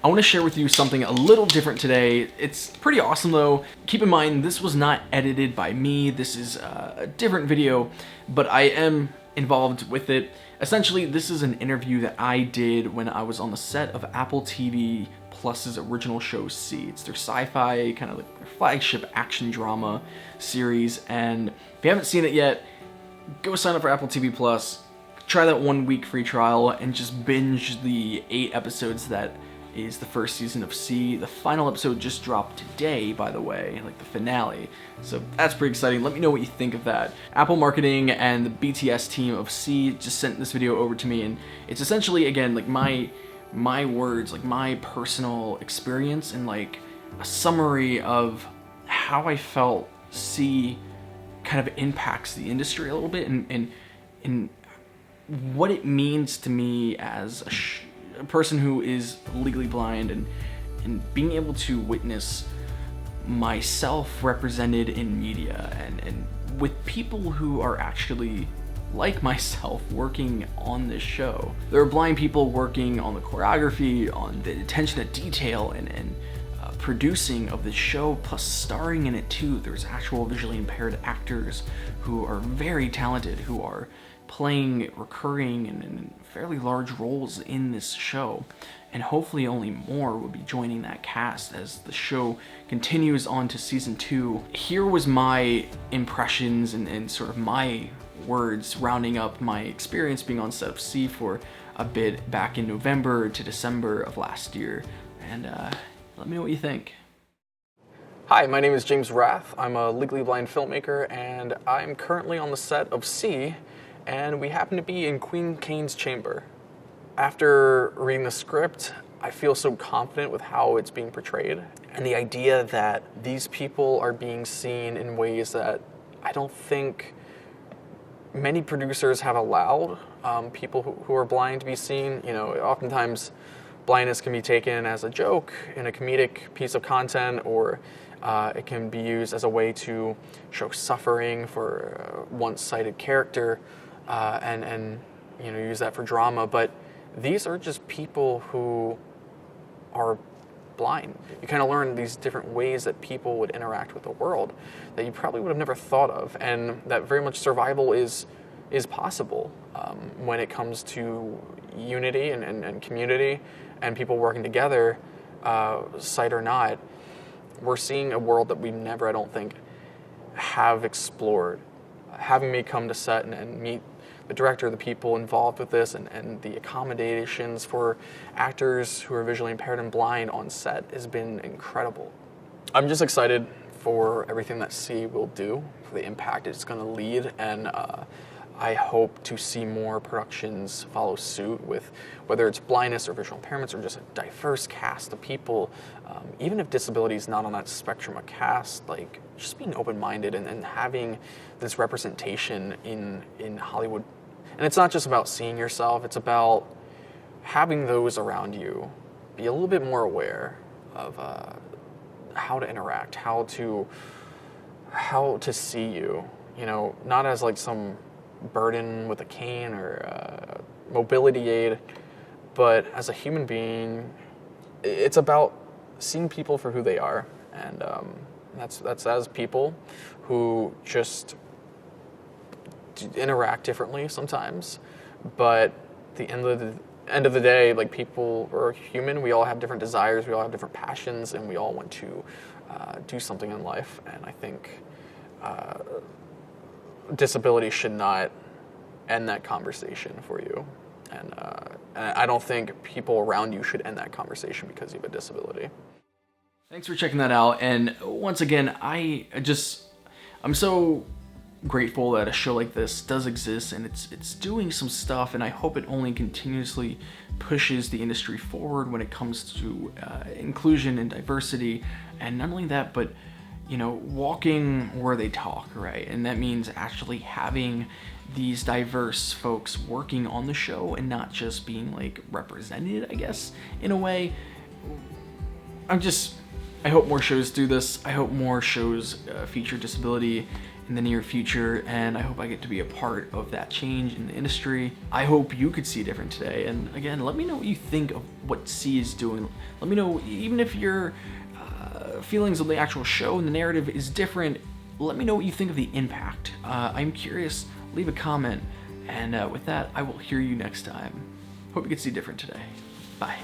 I want to share with you something a little different today. It's pretty awesome though. Keep in mind, this was not edited by me. This is a different video, but I am involved with it. Essentially, this is an interview that I did when I was on the set of Apple TV Plus's original show C. It's their sci-fi, kind of like their flagship action drama series, and if you haven't seen it yet, go sign up for Apple TV Plus, try that 1 week free trial, and just binge the 8 episodes that is the first season of C. The final episode just dropped today, by the way, like the finale. So that's pretty exciting. Let me know what you think of that. Apple marketing and the BTS team of C just sent this video over to me, and it's essentially, again, like my words, like my personal experience, and like a summary of how I felt C kind of impacts the industry a little bit, and what it means to me as a person who is legally blind, and being able to witness myself represented in media, and with people who are actually like myself working on this show. There are blind people working on the choreography, on the attention to detail, and producing of this show, plus starring in it too. There's actual visually impaired actors who are very talented, who are playing recurring and fairly large roles in this show, and hopefully only more will be joining that cast as the show continues on to season 2. Here was my impressions and sort of my words rounding up my experience being on set of C for a bit back in November to December of last year, and let me know what you think. Hi, my name is James Rath. I'm a legally blind filmmaker, and I'm currently on the set of C, and we happen to be in Queen Kane's chamber. After reading the script, I feel so confident with how it's being portrayed, and the idea that these people are being seen in ways that I don't think many producers have allowed people who are blind to be seen. You know, oftentimes blindness can be taken as a joke in a comedic piece of content, or it can be used as a way to show suffering for a once-sighted character, and you know, use that for drama. But these are just people who are blind. You kind of learn these different ways that people would interact with the world that you probably would have never thought of, and that very much survival is possible when it comes to unity and community and people working together, sight or not. We're seeing a world that we never, I don't think, have explored. Having me come to set and meet the director, the people involved with this, and the accommodations for actors who are visually impaired and blind on set has been incredible. I'm just excited for everything that C will do, for the impact it's going to lead, and I hope to see more productions follow suit with whether it's blindness or visual impairments or just a diverse cast of people. Even if disability is not on that spectrum of cast, like just being open-minded and having this representation in Hollywood. And it's not just about seeing yourself, it's about having those around you be a little bit more aware of how to interact, how to see you, you know, not as like some burden with a cane or a mobility aid, but as a human being. It's about seeing people for who they are, and that's as people who just interact differently sometimes, but at the end of the day, like, people are human. We all have different desires, we all have different passions, and we all want to do something in life. And I think disability should not end that conversation for you, and I don't think people around you should end that conversation because you have a disability. Thanks for checking that out, and once again, I'm so grateful that a show like this does exist, and it's doing some stuff, and I hope it only continuously pushes the industry forward when it comes to inclusion and diversity. And not only that, but, you know, walking where they talk, right? And that means actually having these diverse folks working on the show and not just being like represented, I guess, in a way. I hope more shows do this. I hope more shows feature disability in the near future, and I hope I get to be a part of that change in the industry. I hope you could see different today, and again, let me know what you think of what C is doing. Let me know, even if your feelings of the actual show and the narrative is different, let me know what you think of the impact. I'm curious, leave a comment, and with that, I will hear you next time. Hope you can see different today. Bye.